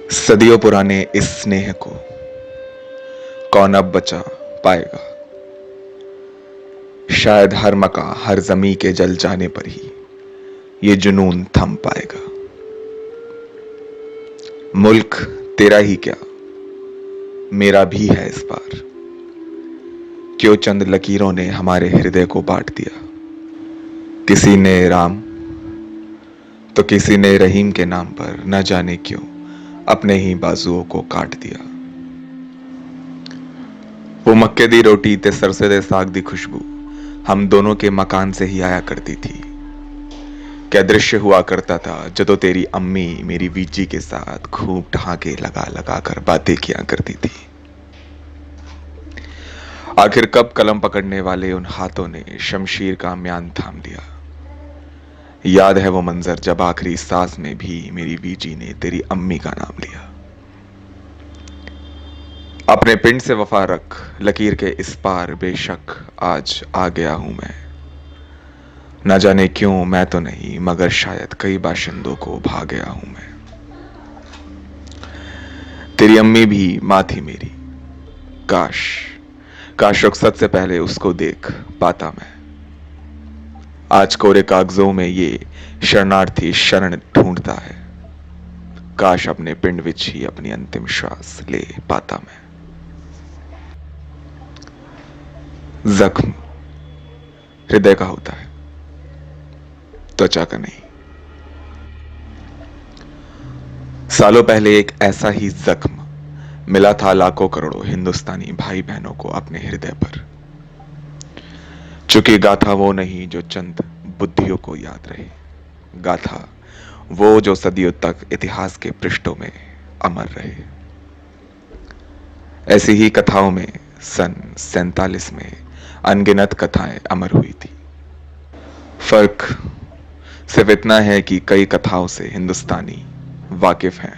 सदियों पुराने इस स्नेह को कौन अब बचा पाएगा। शायद हर मका हर जमी के जल जाने पर ही ये जुनून थम पाएगा। मुल्क तेरा ही क्या मेरा भी है इस बार, क्यों चंद लकीरों ने हमारे हृदय को बांट दिया। किसी ने राम तो किसी ने रहीम के नाम पर न जाने क्यों अपने ही बाजुओं को काट दिया। वो मक्के दी रोटी ते सरसे दे साग दी खुशबू हम दोनों के मकान से ही आया करती थी। क्या दृश्य हुआ करता था जदों तेरी अम्मी मेरी वीजी के साथ खूब ठहाके लगा लगा कर बातें किया करती थी। आखिर कब कलम पकड़ने वाले उन हाथों ने शमशीर का म्यान थाम दिया। याद है वो मंजर जब आखिरी सांस में भी मेरी वीजी ने तेरी अम्मी का नाम लिया। अपने पिंड से वफा रख लकीर के इस पार बेशक आज आ गया हूं मैं। न जाने क्यों मैं तो नहीं मगर शायद कई बाशिंदों को भा गया हूं मैं। तेरी अम्मी भी मां थी मेरी, काश काश रुखसत से पहले उसको देख पाता मैं। आज कोरे कागजों में ये शरणार्थी शरण ढूंढता है। काश अपने पिंड विच ही अपनी अंतिम श्वास ले पाता मैं। जख्म हृदय का होता है, त्वचा का नहीं। सालों पहले एक ऐसा ही जख्म मिला था लाखों करोड़ों हिंदुस्तानी भाई बहनों को अपने हृदय पर। चूंकि गाथा वो नहीं जो चंद बुद्धियों को याद रहे, गाथा वो जो सदियों तक इतिहास के पृष्ठों में अमर रहे। ऐसी ही कथाओं में सन 47 में अनगिनत कथाएं अमर हुई थी। फर्क सिर्फ इतना है कि कई कथाओं से हिंदुस्तानी वाकिफ हैं,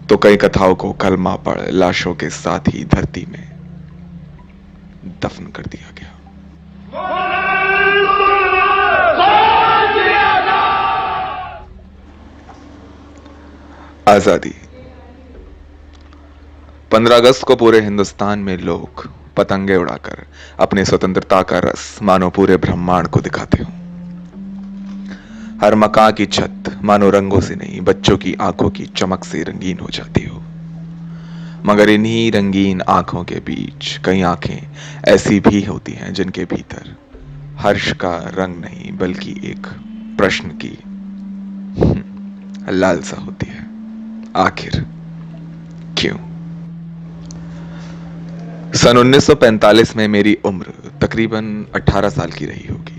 तो कई कथाओं को कलमा पढ़ लाशों के साथ ही धरती में दफन कर दिया गया। आजादी 15 अगस्त को पूरे हिंदुस्तान में लोग पतंगे उड़ाकर अपने स्वतंत्रता का रस मानो पूरे ब्रह्मांड को दिखाते हो। हर मकान की छत मानो रंगों से नहीं बच्चों की आंखों की चमक से रंगीन हो जाती हो। मगर इन्हीं रंगीन आंखों के बीच कई आंखें ऐसी भी होती हैं जिनके भीतर हर्ष का रंग नहीं बल्कि एक प्रश्न की लालसा होती है। आखिर क्यों? सन 1945 में मेरी उम्र तकरीबन 18 साल की रही होगी।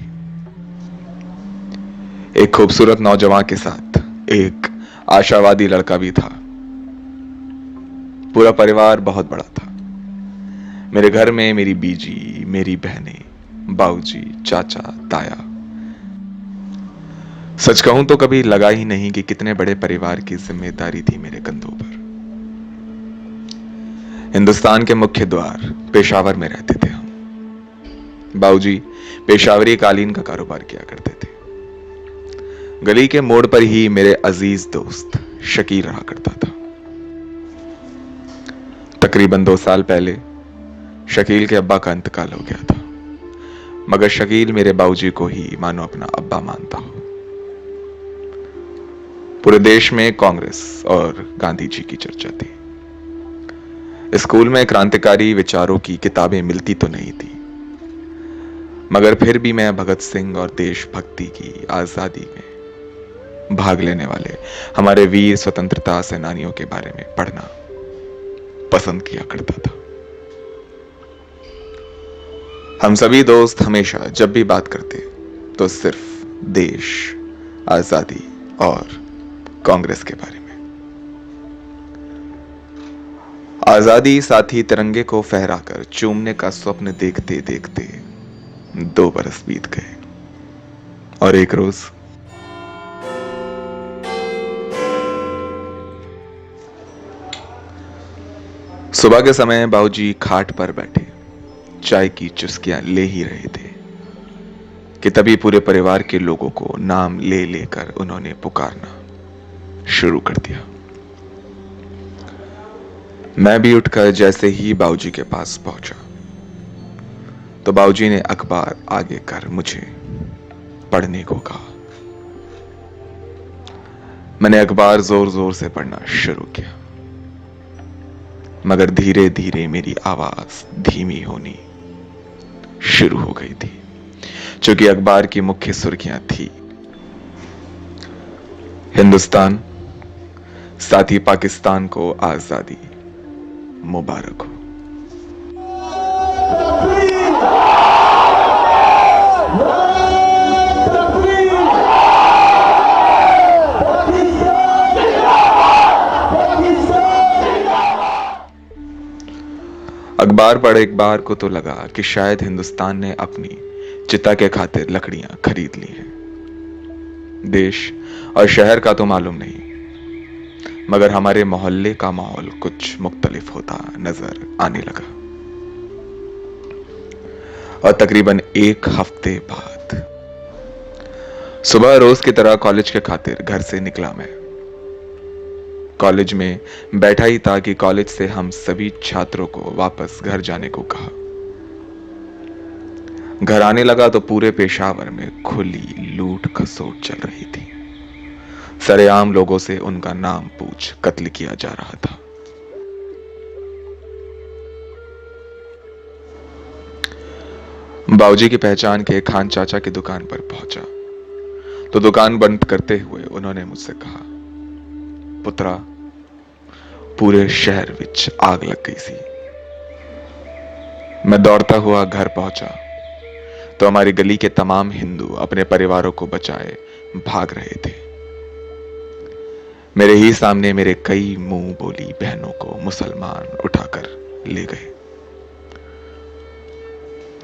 एक खूबसूरत नौजवान के साथ एक आशावादी लड़का भी था। पूरा परिवार बहुत बड़ा था। मेरे घर में मेरी बीजी, मेरी बहनें, बाऊजी, चाचा, ताया। सच कहूं तो कभी लगा ही नहीं कि कितने बड़े परिवार की जिम्मेदारी थी मेरे कंधों पर। हिंदुस्तान के मुख्य द्वार पेशावर में रहते थे हम। बाऊजी पेशावरी कालीन का कारोबार किया करते थे। गली के मोड़ पर ही मेरे अजीज दोस्त शकील रहा करता था। तकरीबन 2 साल पहले शकील के अब्बा का इंतकाल हो गया था, मगर शकील मेरे बाऊजी को ही मानो अपना अब्बा मानता हो। पूरे देश में कांग्रेस और गांधी जी की चर्चा थी। स्कूल में क्रांतिकारी विचारों की किताबें मिलती तो नहीं थी, मगर फिर भी मैं भगत सिंह और देशभक्ति की आजादी में भाग लेने वाले हमारे वीर स्वतंत्रता सेनानियों के बारे में पढ़ना पसंद किया करता था। हम सभी दोस्त हमेशा जब भी बात करते तो सिर्फ देश, आजादी और कांग्रेस के बारे में। आजादी साथी तिरंगे को फहराकर चूमने का स्वप्न देखते देखते 2 बरस बीत गए और एक रोज सुबह के समय बाबूजी खाट पर बैठे चाय की चुस्कियां ले ही रहे थे कि तभी पूरे परिवार के लोगों को नाम ले लेकर उन्होंने पुकारना शुरू कर दिया। मैं भी उठकर जैसे ही बाबूजी के पास पहुंचा तो बाबूजी ने अखबार आगे कर मुझे पढ़ने को कहा। मैंने अखबार जोर जोर से पढ़ना शुरू किया, मगर धीरे धीरे मेरी आवाज धीमी होनी शुरू हो गई थी, क्योंकि अखबार की मुख्य सुर्खियां थी हिंदुस्तान, साथ ही पाकिस्तान को आजादी मुबारक हो। अखबार पढ़े एक बार को तो लगा कि शायद हिंदुस्तान ने अपनी चिता के खातिर लकड़ियां खरीद ली हैं। देश और शहर का तो मालूम नहीं, मगर हमारे मोहल्ले का माहौल कुछ मुख्तलिफ होता नजर आने लगा। और तकरीबन एक हफ्ते बाद सुबह रोज की तरह कॉलेज के खातिर घर से निकला मैं। कॉलेज में बैठा ही था कि कॉलेज से हम सभी छात्रों को वापस घर जाने को कहा। घर आने लगा तो पूरे पेशावर में खुली लूट खसोट चल रही थी। सरेआम लोगों से उनका नाम पूछ कत्ल किया जा रहा था। बाबूजी की पहचान के खान चाचा की दुकान पर पहुंचा तो दुकान बंद करते हुए उन्होंने मुझसे कहा, पुत्रा, पूरे शहर विच आग लग गई सी। मैं दौड़ता हुआ घर पहुंचा तो हमारी गली के तमाम हिंदू अपने परिवारों को बचाए भाग रहे थे। मेरे ही सामने मेरे कई मुंह बोली बहनों को मुसलमान उठाकर ले गए।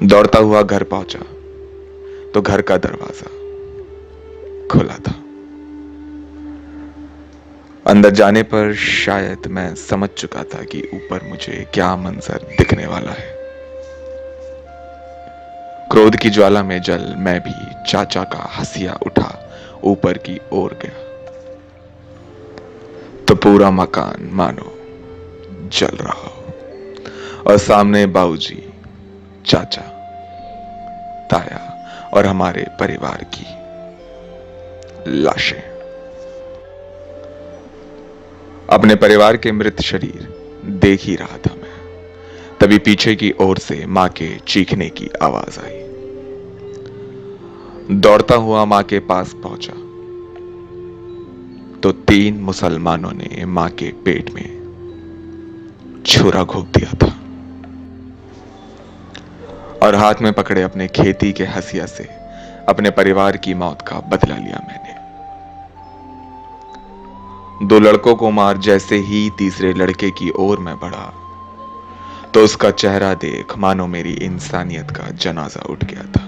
दौड़ता हुआ घर पहुंचा तो घर का दरवाजा खुला था। अंदर जाने पर शायद मैं समझ चुका था कि ऊपर मुझे क्या मंजर दिखने वाला है। क्रोध की ज्वाला में जल मैं भी चाचा का हंसिया उठा ऊपर की ओर गया तो पूरा मकान मानो जल रहा हो और सामने बाबूजी, चाचा, ताया और हमारे परिवार की लाशें। अपने परिवार के मृत शरीर देख ही रहा था मैं, तभी पीछे की ओर से मां के चीखने की आवाज आई। दौड़ता हुआ मां के पास पहुंचा तो 3 मुसलमानों ने मां के पेट में छुरा घोंप दिया था और हाथ में पकड़े अपने खेती के हंसिया से अपने परिवार की मौत का बदला लिया मैंने। 2 लड़कों को मार जैसे ही तीसरे लड़के की ओर मैं बढ़ा तो उसका चेहरा देख मानो मेरी इंसानियत का जनाजा उठ गया था,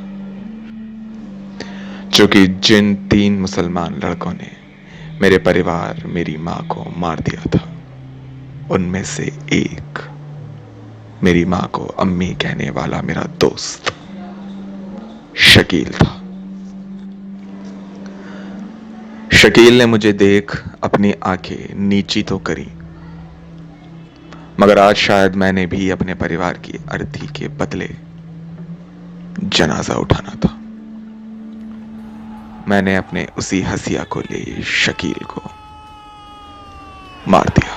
क्योंकि जिन 3 मुसलमान लड़कों ने मेरे परिवार, मेरी मां को मार दिया था, उनमें से एक मेरी मां को अम्मी कहने वाला मेरा दोस्त शकील था। शकील ने मुझे देख अपनी आंखें नीची तो करी, मगर आज शायद मैंने भी अपने परिवार की अर्थी के बदले जनाजा उठाना था। मैंने अपने उसी हंसिया को ले शकील को मार दिया।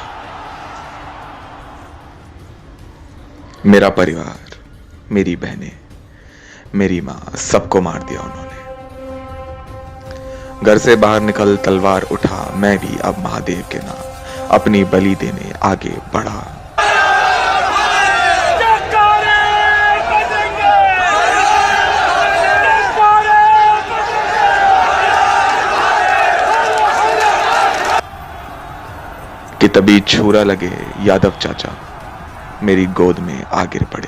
मेरा परिवार, मेरी बहनें, मेरी मां, सबको मार दिया उन्होंने। घर से बाहर निकल तलवार उठा मैं भी अब महादेव के नाम अपनी बलि देने आगे बढ़ा। कि तभी छुरा लगे यादव चाचा मेरी गोद में आ गिर पड़े।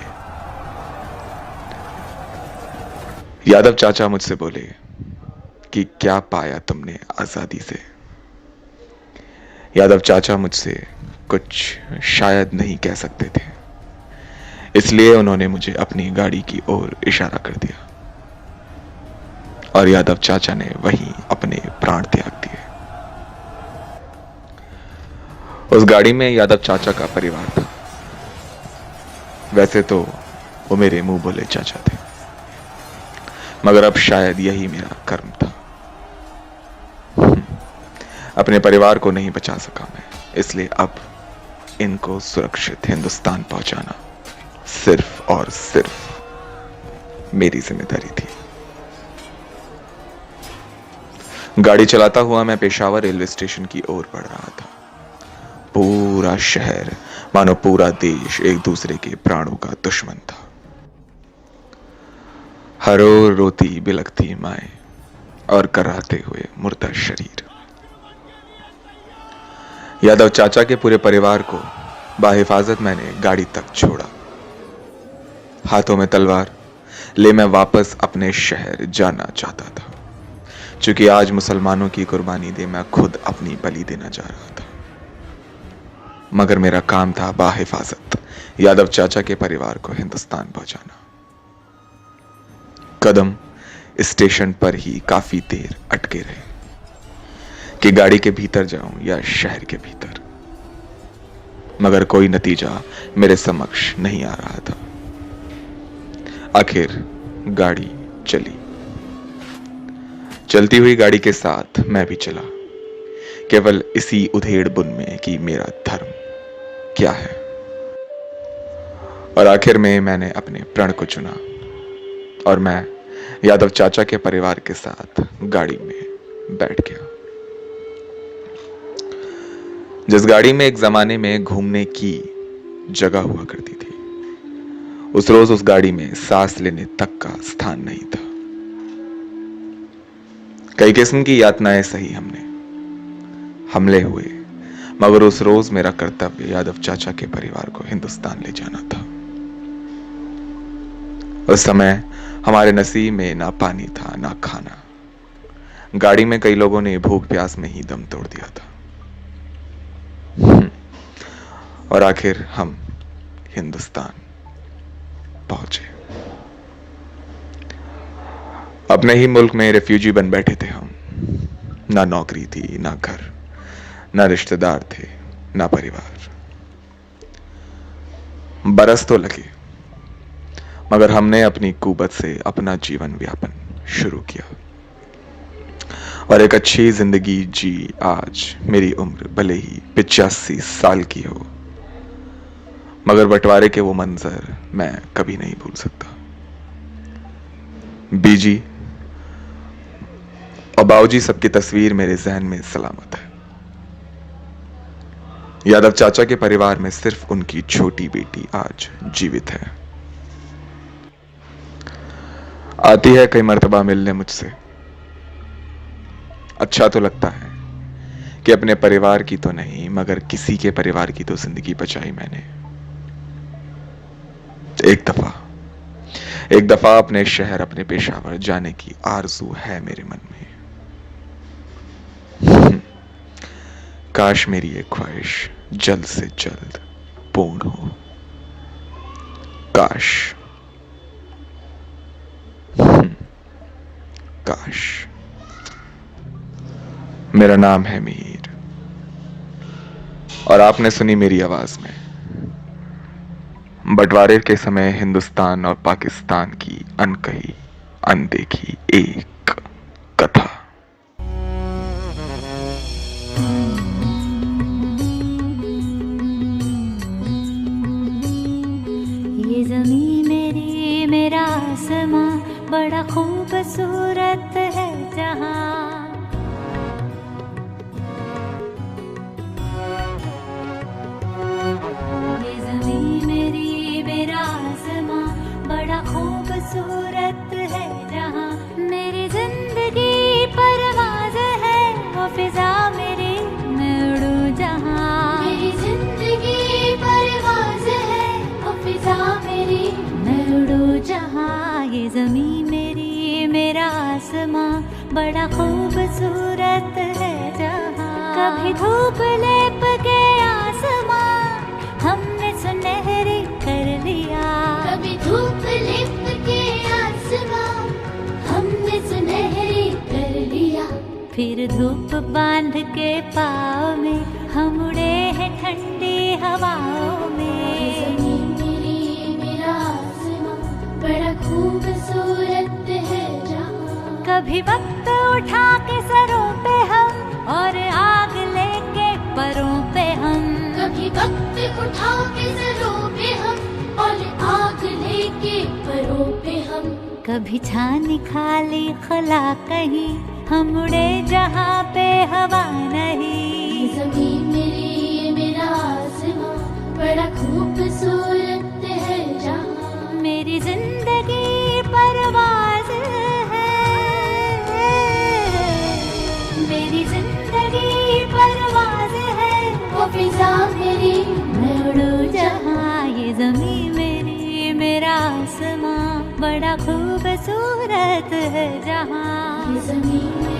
यादव चाचा मुझसे बोले कि क्या पाया तुमने आजादी से। यादव चाचा मुझसे कुछ शायद नहीं कह सकते थे, इसलिए उन्होंने मुझे अपनी गाड़ी की ओर इशारा कर दिया और यादव चाचा ने वहीं अपने प्राण त्याग दिए। उस गाड़ी में यादव चाचा का परिवार था। वैसे तो वो मेरे मुंह बोले चाचा थे, मगर अब शायद यही मेरा कर्म था। अपने परिवार को नहीं बचा सका मैं, इसलिए अब इनको सुरक्षित हिंदुस्तान पहुंचाना सिर्फ और सिर्फ मेरी जिम्मेदारी थी। गाड़ी चलाता हुआ मैं पेशावर रेलवे स्टेशन की ओर बढ़ रहा था। पूरा शहर, मानो पूरा देश, एक दूसरे के प्राणों का दुश्मन था। हर ओर रोती बिलखती माएं और कराहते हुए मुर्दा शरीर। यादव चाचा के पूरे परिवार को बाहिफाजत मैंने गाड़ी तक छोड़ा। हाथों में तलवार ले मैं वापस अपने शहर जाना चाहता था, क्योंकि आज मुसलमानों की कुर्बानी दे मैं खुद अपनी बलि देना जा रहा था। मगर मेरा काम था बाहिफाजत यादव चाचा के परिवार को हिंदुस्तान पहुंचाना। कदम स्टेशन पर ही काफी देर अटके रहे कि गाड़ी के भीतर जाऊं या शहर के भीतर, मगर कोई नतीजा मेरे समक्ष नहीं आ रहा था। आखिर गाड़ी चली। चलती हुई गाड़ी के साथ मैं भी चला, केवल इसी उधेड़ बुन में कि मेरा धर्म क्या है। और आखिर में मैंने अपने प्रण को चुना और मैं यादव चाचा के परिवार के साथ गाड़ी में बैठ गया। जिस गाड़ी में एक जमाने में घूमने की जगह हुआ करती थी, उस रोज उस गाड़ी में सांस लेने तक का स्थान नहीं था। कई किस्म की यातनाएं सही हमने, हमले हुए, मगर उस रोज मेरा कर्तव्य यादव चाचा के परिवार को हिंदुस्तान ले जाना था। उस समय हमारे नसीब में ना पानी था ना खाना। गाड़ी में कई लोगों ने भूख प्यास में ही दम तोड़ दिया था। और आखिर हम हिंदुस्तान पहुंचे। अपने ही मुल्क में रेफ्यूजी बन बैठे थे हम। ना नौकरी थी, ना घर, ना रिश्तेदार थे, ना परिवार। बरस तो लगे, मगर हमने अपनी कुबत से अपना जीवन व्यापन शुरू किया और एक अच्छी जिंदगी जी। आज मेरी उम्र भले ही 85 साल की हो, मगर बंटवारे के वो मंजर मैं कभी नहीं भूल सकता। बीजी और बाऊजी सबकी तस्वीर मेरे जहन में सलामत है। यादव चाचा के परिवार में सिर्फ उनकी छोटी बेटी आज जीवित है। आती है कई मर्तबा मिलने मुझसे। अच्छा तो लगता है कि अपने परिवार की तो नहीं, मगर किसी के परिवार की तो जिंदगी बचाई मैंने। एक दफा अपने शहर, अपने पेशावर जाने की आरज़ू है मेरे मन में। काश मेरी ये ख्वाहिश जल्द से जल्द पूर्ण हो। काश, काश। मेरा नाम है मीर और आपने सुनी मेरी आवाज में बंटवारे के समय हिंदुस्तान और पाकिस्तान की अनकही अनदेखी एक कथा। ये ज़मीं मेरी, मेरा आसमां, बड़ा खूबसूरत है जहां। ये ज़मीं मेरी, मेरा आसमां, बड़ा खूबसूरत है जहां। मेरी जिंदगी परवाज़ है, वो फिजा मेरी, मैं उड़ूं जहां। मेरी जिंदगी परवाज़ है, वो फिजा मेरी, मैं उड़ूं जहां। ये ज़मीं मेरी, मेरा आसमां, बड़ा खूबसूरत है जहां। कभी धूप लेप के आसमां हमने सुनहरी कर लिया। कभी धूप लेप के आसमां हमने सुनहरी कर लिया। फिर धूप बांध के पाँव में हम उड़े हैं ठंडी हवाओं में। ज़मीं मेरी, कभी वक्त उठा के सरों पे हम और आग लेके परों पे हम, कभी वक्त उठा के सरों पे हम और आग लेके परों पे हम, कभी छानी खाली खला कहीं हम उड़े जहाँ पे हवा नहीं। ज़मीन मेरी ये मेरा आसमां बड़ा खूबसूरत है जहाँ, मेरी जिंदगी परवाज़ है, मेरी जिंदगी परवाज़ है। वो फिजा मेरी मैं उड़ूं जहाँ, ये ज़मीं मेरी मेरा आसमां बड़ा खूबसूरत है जहाँ। ये ज़मीन